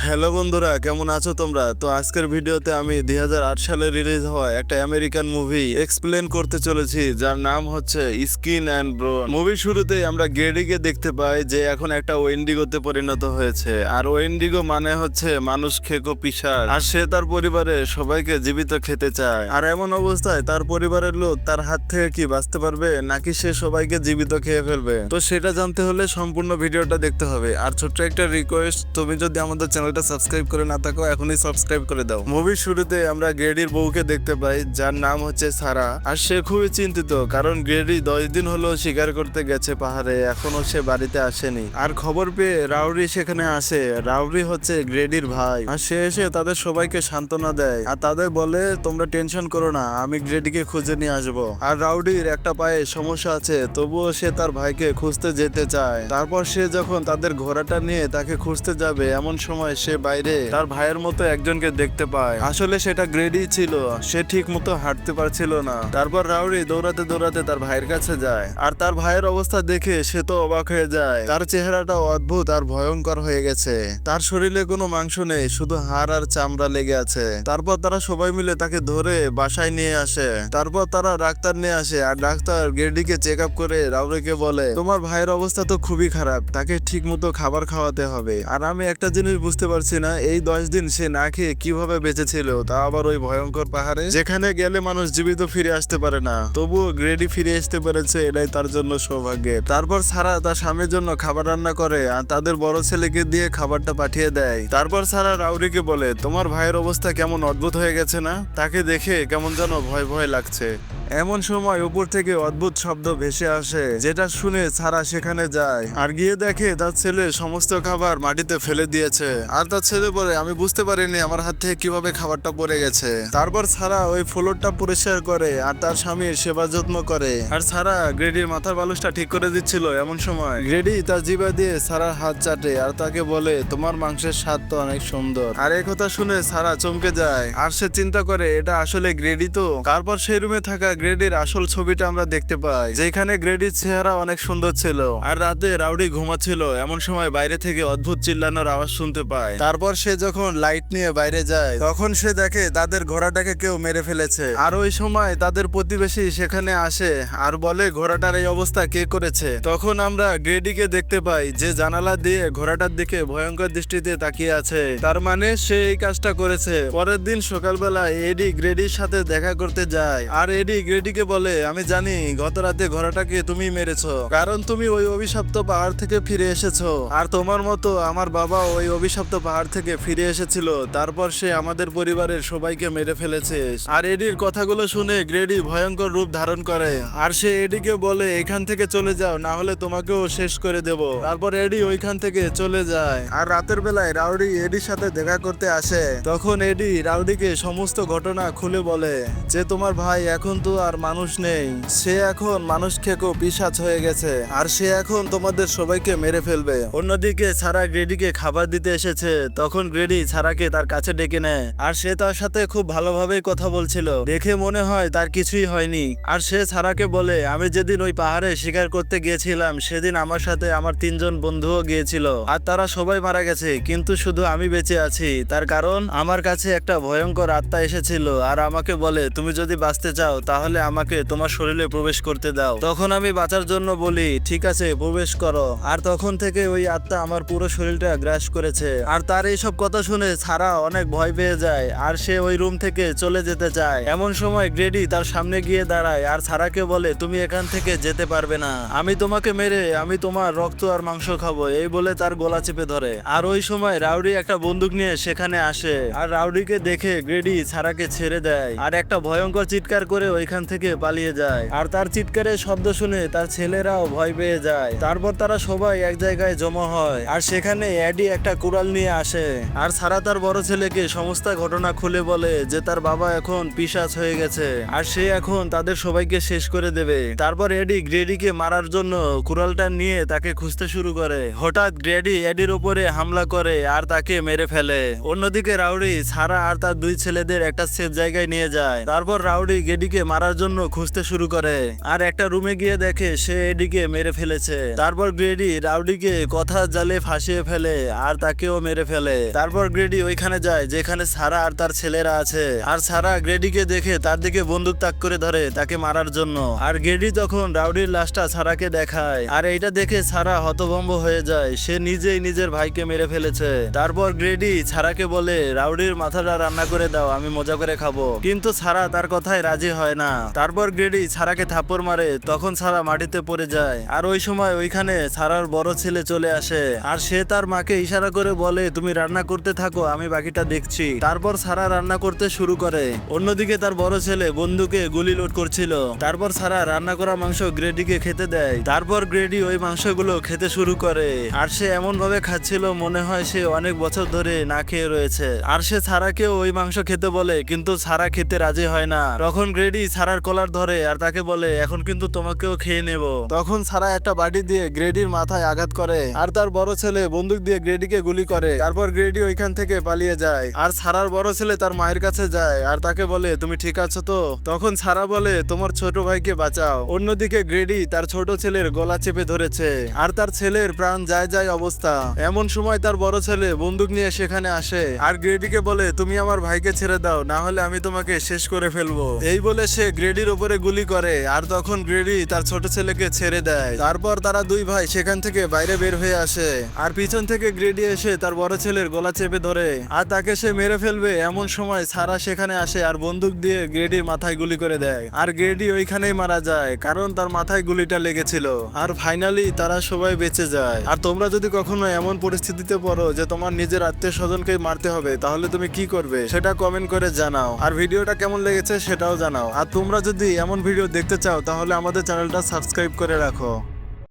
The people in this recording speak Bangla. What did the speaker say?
হ্যালো বন্ধুরা, কেমন আছো তোমরা? তো আজকের ভিডিওতে আমি 2008 সালে রিলিজ হওয়া একটা আমেরিকান মুভি এক্সপ্লেন করতে চলেছি, যার নাম হচ্ছে স্কিন অ্যান্ড বোন। মুভির শুরুতেই আমরা গ্রেডিকে দেখতে পাই যে এখন একটা ওয়েন্ডিগোতে পরিণত হয়েছে। আর ওয়েন্ডিগো মানে হচ্ছে মানুষ খেকো পিশাচ, আর সে তার পরিবারের সবাইকে জীবিত খেতে চায়। আর এমন অবস্থায় তার পরিবারের লোক তার হাত থেকে কি বাঁচতে পারবে, নাকি সে সবাইকে জীবিত খেয়ে ফেলবে? তো সেটা জানতে হলে সম্পূর্ণ ভিডিওটা দেখতে হবে। আর ছোট্ট একটা রিকোয়েস্ট, তুমি যদি আমাদের চ্যানেলটা সাবস্ক্রাইব করে না থাকো, এখনই সাবস্ক্রাইব করে দাও। মুভির শুরুতে আমরা গ্রেডির বউকে দেখতে পাই, যার নাম হচ্ছে সারা। আর সে খুবই চিন্তিত, কারণ গ্রেডি 10 দিন হলো শিকার করতে গেছে পাহাড়ে, এখনো সে বাড়িতে আসেনি। আর খবর পেয়ে রাউরি সেখানে আসে। রাউরি হচ্ছে গ্রেডির ভাই, আর সে এসে তাদের সবাইকে সান্ত্বনা দেয় আর তাদের বলে, তোমরা টেনশন করো না, আমি গ্রেডিকে খুঁজে নিয়ে আসবো। আর রাউডির একটা পায়ে সমস্যা আছে, তবুও সে তার ভাইকে খুঁজতে যেতে চায়। তারপর সে যখন তাদের ঘোড়াটা নিয়ে তাকে খুঁজতে যাবে, এমন সময় সে বাইরে তার ভাইয়ের মতো একজনকে দেখতে পায়। আসলে সেটা গ্রেডি ছিল, সে ঠিক মতো হাঁটতে পারছিল না। তারপর রাউডি দৌড়াতে দৌড়াতে তার ভাইয়ের কাছে যায়, আর তার ভাইয়ের অবস্থা দেখে সে তো অবাক হয়ে যায়। তার চেহারাটা অদ্ভুত আর ভয়ঙ্কর হয়ে গেছে। তার শরীরে কোনো মাংস নেই, শুধু হাড় আর চামড়া লেগে আছে। তারপর তারা সবাই মিলে তাকে ধরে বাসায় নিয়ে আসে। তারপর তারা ডাক্তার নিয়ে আসে, আর ডাক্তার গ্রেডিকে চেক আপ করে রাউডিকে বলে, তোমার ভাইয়ের অবস্থা তো খুবই খারাপ, তাকে ঠিক মতো খাবার খাওয়াতে হবে। আর আমি একটা জিনিস বুঝতে পারছি না, এই 10 দিন সে না খেয়ে কিভাবে বেঁচেছিল, তা আবার ওই ভয়ঙ্কর পাহাড়ে, যেখানে গেলে মানুষ জীবিত ফিরে আসতে পারে না। তবুও গ্রেডি ফিরে আসতে পেরেছে, এটাই তার জন্য সৌভাগ্যের। তারপর সারা তার স্বামীর জন্য খাবার রান্না করে আর তাদের বড় ছেলেকে দিয়ে খাবারটা পাঠিয়ে দেয়। তারপর সারা রাউরিকে বলে, তোমার ভাইয়ের অবস্থা কেমন অদ্ভুত হয়ে গেছে না? তাকে দেখে কেমন যেন ভয় ভয় লাগছে। এমন সময় উপর থেকে অদ্ভুত শব্দ ভেসে আসে, যেটা শুনে সারা সেখানে যায় আর গিয়ে দেখে তার ছেলে সমস্ত খাবার মাটিতে ফেলে দিয়েছে। আর তার ছেলে বলে, আমি বুঝতে পারিনি আমার হাত থেকে কিভাবে খাবারটা পড়ে গেছে। তারপর সারা ওই ফ্লোরটা পরিষ্কার করে আর তার স্বামীর সেবা যত্ন করে। আর সারা গ্রেডির মাথার বালুসটা ঠিক করে দিচ্ছিল, এমন সময় গ্রেডি তার জিভা দিয়ে সারার হাত চাটে আর তাকে বলে, তোমার মাংসের স্বাদ তো অনেক সুন্দর। আর এই কথা শুনে সারা চমকে যায়, আর সে চিন্তা করে এটা আসলে গ্রেডি তো। তারপর সেই রুমে থাকা গ্রেডির আসল ছবিটা আমরা দেখতে পাই, যেখানে গ্রেডির চেহারা অনেক সুন্দর ছিল। আর রাতে রাউডি ঘুমাচ্ছিল, এমন সময় বাইরে থেকে অদ্ভুত চিল্লানোর আওয়াজ শুনতে পায়। তারপর সে যখন লাইট নিয়ে বাইরে যায়, তখন সে দেখে তাদের ঘোড়াটাকে কেউ মেরে ফেলেছে। আর ওই সময় তাদের প্রতিবেশী সেখানে আসে আর বলে, ঘোড়াটার এই অবস্থা কে করেছে? তখন আমরা গ্রেডিকে দেখতে পাই, যে জানালা দিয়ে ঘোড়াটার দিকে ভয়ঙ্কর দৃষ্টিতে তাকিয়ে আছে। তার মানে সে এই কাজটা করেছে। পরের দিন সকালবেলা এডি গ্রেডির সাথে দেখা করতে যায়, আর এডি গ্রেডিকে বলে, আমি জানি গত রাতে ঘোড়াটাকে তুমি মেরেছো, কারণ তুমি ওই অভিশপ্ত পাহাড় থেকে ফিরে এসেছো। আর তোমার মতো আমার বাবা ওই অভিশপ্ত পাহাড় থেকে ফিরে এসেছিল, তারপর সে আমাদের পরিবারের সবাইকে মেরে ফেলেছে। আর এডির কথাগুলো শুনে গ্রেডি ভয়ঙ্কর রূপ ধারণ করে, আর সে এডিকে বলে, এখান থেকে চলে যাও, না হলে তোমাকেও শেষ করে দেব। তারপর এডি ওইখান থেকে চলে যায়। আর রাতের বেলায় রাউডি এডির সাথে দেখা করতে আসে, তখন এডি রাউডিকে সমস্ত ঘটনা খুলে বলে, যে তোমার ভাই এখন তো আর মানুষ নেই, সে এখন মানুষ খেকো পিশাচ হয়ে গেছে, আর সে এখন তোমাদের সবাইকে মেরে ফেলবে। অন্যদিকে সারা গ্রেডিকে খাবার দিতে এসেছে, তখন গ্রেডি সারাকে তার কাছে ডেকে নেয়, আর সে তার সাথে খুব ভালোভাবেই কথা বলছিল, দেখে মনে হয় তার কিছুই হয়নি। আর সে সারাকে বলে, আমি যেদিন ওই পাহাড়ে শিকার করতে গিয়েছিলাম, সেদিন আমার সাথে আমার 3 জন বন্ধুও গিয়েছিল, আর তারা সবাই মারা গেছে, কিন্তু শুধু আমি বেঁচে আছি। তার কারণ আমার কাছে একটা ভয়ঙ্কর আত্মা এসেছিল আর আমাকে বলে, তুমি যদি বাঁচতে চাও তাহলে আমাকে তোমার শরীরে প্রবেশ করতে দাও। তখন আমি বাঁচার জন্য বলি, ঠিক আছে প্রবেশ করো। আর তখন থেকে ওই আত্মা আমার পুরো শরীরটা গ্রাস করেছে। আর তার এইসব কথা শুনে সারা অনেক ভয় পেয়ে যায়, আর সে ওই রুম থেকে চলে যেতে চায়। এমন সময় গ্রেডি তার সামনে গিয়ে দাঁড়ায় আর সারাকে বলে, তুমি এখান থেকে যেতে পারবে না, আমি তোমাকে মেরে আমি তোমার রক্ত আর মাংস খাবো, এই বলে তার গলা চেপে ধরে। আর ওই সময় রাউডি একটা বন্দুক নিয়ে সেখানে আসে, আর রাউডিকে দেখে গ্রেডি সারাকে ছেড়ে দেয় আর একটা ভয়ঙ্কর চিৎকার করে ওইখান থেকে পালিয়ে যায়। আর তার চিৎকারের শব্দ শুনে তার ছেলেরাও ভয় পেয়ে যায়। তারপর তারা সবাই এক জায়গায় জমা হয়, আর সেখানে এডি একটা কুড়াল নিয়ে আসে, আর সারা তার বড় ছেলেকে সমস্ত ঘটনা খুলে বলে, যে তার বাবা এখন পিশাচ হয়ে গেছে, আর সে এখন তাদের সবাইকে শেষ করে দেবে। তারপর এডি গ্রেডিকে মারার জন্য কুড়ালটা নিয়ে তাকে খুঁজতে শুরু করে। হঠাৎ গ্রেডি এডির উপরে হামলা করে আর তাকে মেরে ফেলে। অন্যদিকে রাউডি সারা আর তার 2 ছেলেদের একটা সেফ জায়গায় নিয়ে যায়। তারপর রাউডি গ্রেডিকে মারা মারার জন্য খুঁজতে শুরু করে আর একটা রুমে গিয়ে দেখে সে এডিকে মেরে ফেলেছে। তারপর গ্রেডি রাউডিকে কথা জালে ফাঁসিয়ে ফেলে আর তাকেও মেরে ফেলে। তারপর গ্রেডি ওইখানে যায় যেখানে সারা আর তার ছেলেরা আছে আর সারা গ্রেডিকে দেখে তার দিকে বন্দুক তাক করে ধরে তাকে মারার জন্য। আর গ্রেডি তখন রাউডির লাশটা সারাকে দেখায় আর এইটা দেখে সারা হতভম্ব হয়ে যায়, সে নিজেই নিজের ভাইকে মেরে ফেলেছে। তারপর গ্রেডি সারাকে বলে রাউডির মাথাটা রান্না করে দাও, আমি মজা করে খাবো, কিন্তু সারা তার কথায় রাজি হয় না। তারপর গ্রেডি সারাকে থাপ্পড় মারে, তখন সারা মাটিতে পড়ে যায়। আর ওই সময় ওইখানে সারার বড় ছেলে চলে আসে আর সে তার মাকে ইশারা করে বলে তুমি রান্না করতে থাকো, আমি বাকিটা দেখছি। তারপর সারা রান্না করতে শুরু করে, অন্যদিকে তার বড় ছেলে বন্দুকে গুলি লোড করছিল। তারপর সারা রান্না করা মাংস গ্রেডিকে খেতে দেয়। তারপর গ্রেডি ওই মাংসগুলো খেতে শুরু করে আর সে এমন ভাবে খাচ্ছিল মনে হয় সে অনেক বছর ধরে না খেয়ে রয়েছে। আর সে সারাকেও ওই মাংস খেতে বলে, কিন্তু সারা খেতে রাজি হয় না। তখন গ্রেডি সারার কলার ধরে আর তাকে বলে এখন কিন্তু তোমাকেও খেয়ে নেব। তখন সারা একটা বাটি দিয়ে গ্রেডির মাথায় আঘাত করে আর তার বড় ছেলে বন্দুক দিয়ে গ্রেডিকে গুলি করে। তারপর গ্রেডি ওইখান থেকে পালিয়ে যায় আর সারার বড় ছেলে তার মায়ের কাছে যায় আর তাকে বলে তুমি ঠিক আছো তো? তখন সারা বলে তোমার ছোট ভাইকে বাঁচাও। অন্যদিকে গ্রেডি তার ছোট ছেলের গলা চেপে ধরেছে আর তার ছেলের প্রাণ যায় যায় অবস্থা। এমন সময় তার বড় ছেলে বন্দুক নিয়ে সেখানে আসে আর গ্রেডিকে বলে তুমি আমার ভাইকে ছেড়ে দাও, না হলে আমি তোমাকে শেষ করে ফেলবো। এই বলে সে গ্রেডির উপরে গুলি করে আর তখন গ্রেডি তার ছোট ছেলেকে ছেড়ে দেয়। তারপর তারা দুই ভাই সেখান থেকে বাইরে বের হয়ে আসে আর পিছন থেকে গ্রেডি এসে তার বড় ছেলের গলা চেপে ধরে আর তাকে সে মেরে ফেলবে। এমন সময় সারা সেখানে আসে আর বন্দুক দিয়ে গ্রেডির মাথায় গুলি করে দেয় আর গ্রেডি ওইখানেই মারা যায় কারণ তার মাথায় গুলিটা লেগেছিল। আর ফাইনালি তারা সবাই বেঁচে যায়। আর তোমরা যদি কখনো এমন পরিস্থিতিতে পড়ো যে তোমার নিজের আত্মীয় স্বজনকে মারতে হবে, তাহলে তুমি কি করবে সেটা কমেন্ট করে জানাও। আর ভিডিওটা কেমন লেগেছে সেটাও জানাও। আর তোমরা যদি এমন ভিডিও দেখতে চাও তাহলে আমাদের চ্যানেলটা সাবস্ক্রাইব করে রাখো।